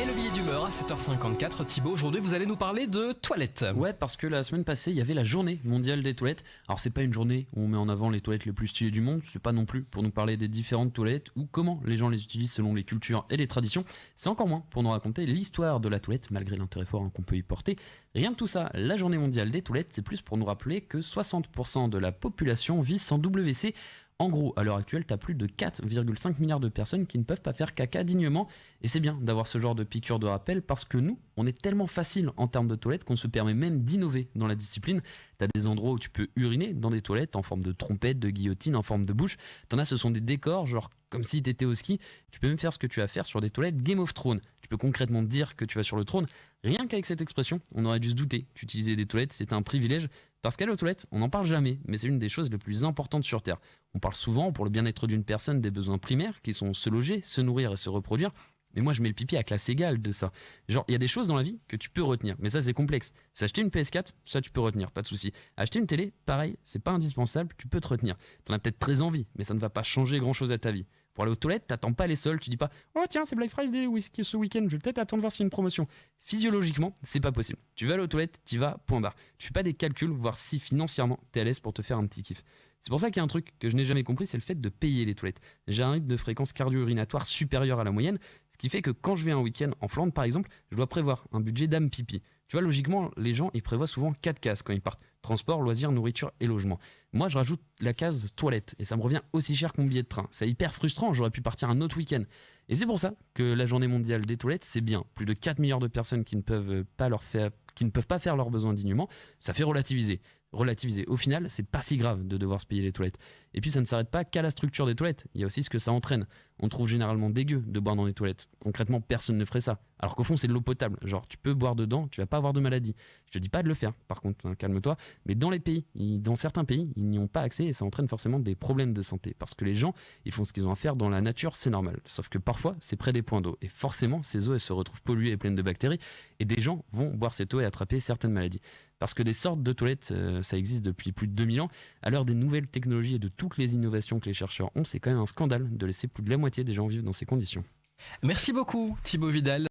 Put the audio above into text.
Et le billet d'humeur à 7h54. Thibaut, aujourd'hui vous allez nous parler de toilettes. Ouais, parce que la semaine passée, il y avait la journée mondiale des toilettes. Alors c'est pas une journée où on met en avant les toilettes les plus stylées du monde, c'est pas non plus pour nous parler des différentes toilettes ou comment les gens les utilisent selon les cultures et les traditions. C'est encore moins pour nous raconter l'histoire de la toilette, malgré l'intérêt fort qu'on peut y porter. Rien de tout ça, la journée mondiale des toilettes, c'est plus pour nous rappeler que 60% de la population vit sans WC. En gros, à l'heure actuelle, t'as plus de 4,5 milliards de personnes qui ne peuvent pas faire caca dignement. Et c'est bien d'avoir ce genre de piqûre de rappel parce que nous, on est tellement facile en termes de toilettes qu'on se permet même d'innover dans la discipline. T'as des endroits où tu peux uriner dans des toilettes en forme de trompette, de guillotine, en forme de bouche. T'en as, ce sont des décors, genre comme si t'étais au ski. Tu peux même faire ce que tu vas faire sur des toilettes Game of Thrones. Tu peux concrètement dire que tu vas sur le trône. Rien qu'avec cette expression, on aurait dû se douter qu'utiliser des toilettes, c'est un privilège. Parce qu'à la toilette, on n'en parle jamais, mais c'est une des choses les plus importantes sur Terre. On parle souvent, pour le bien-être d'une personne, des besoins primaires, qui sont se loger, se nourrir et se reproduire. Mais moi, je mets le pipi à classe égale de ça. Genre, il y a des choses dans la vie que tu peux retenir, mais ça, c'est complexe. S'acheter une PS4, ça, tu peux retenir, pas de souci. Acheter une télé, pareil, c'est pas indispensable, tu peux te retenir. T'en as peut-être très envie, mais ça ne va pas changer grand-chose à ta vie. Pour aller aux toilettes, t'attends pas les soldes, tu dis pas « Oh tiens, c'est Black Friday ce week-end, je vais peut-être attendre voir s'il y a une promotion. » Physiologiquement, c'est pas possible. Tu vas aller aux toilettes, t'y vas, point barre. Tu fais pas des calculs, voir si financièrement t'es à l'aise pour te faire un petit kiff. C'est pour ça qu'il y a un truc que je n'ai jamais compris, c'est le fait de payer les toilettes. J'ai un rythme de fréquence cardio-urinatoire supérieur à la moyenne, ce qui fait que quand je vais un week-end en Flandre par exemple, je dois prévoir un budget d'âme pipi. Tu vois, logiquement, les gens, ils prévoient souvent 4 cases quand ils partent. Transport, loisirs, nourriture et logement. Moi, je rajoute la case toilette et ça me revient aussi cher que mon billet de train. C'est hyper frustrant, j'aurais pu partir un autre week-end. Et c'est pour ça que la journée mondiale des toilettes, c'est bien. Plus de 4 milliards de personnes qui ne peuvent pas faire leurs besoins dignement, ça fait relativiser. Au final, c'est pas si grave de devoir se payer les toilettes. Et puis ça ne s'arrête pas qu'à la structure des toilettes, il y a aussi ce que ça entraîne. On trouve généralement dégueu de boire dans les toilettes. Concrètement, personne ne ferait ça. Alors qu'au fond, c'est de l'eau potable. Genre, tu peux boire dedans, tu vas pas avoir de maladie. Je te dis pas de le faire, par contre, hein, calme-toi. Mais dans certains pays, ils n'y ont pas accès et ça entraîne forcément des problèmes de santé. Parce que les gens, ils font ce qu'ils ont à faire dans la nature, c'est normal. Sauf que parfois, c'est près des points d'eau. Et forcément, ces eaux, elles se retrouvent polluées et pleines de bactéries. Et des gens vont boire cette eau et attraper certaines maladies. Parce que des sortes de toilettes, ça existe depuis plus de 2000 ans. À l'heure des nouvelles technologies et de toutes les innovations que les chercheurs ont, c'est quand même un scandale de laisser plus de la moitié des gens vivre dans ces conditions. Merci beaucoup Thibaut Vidal.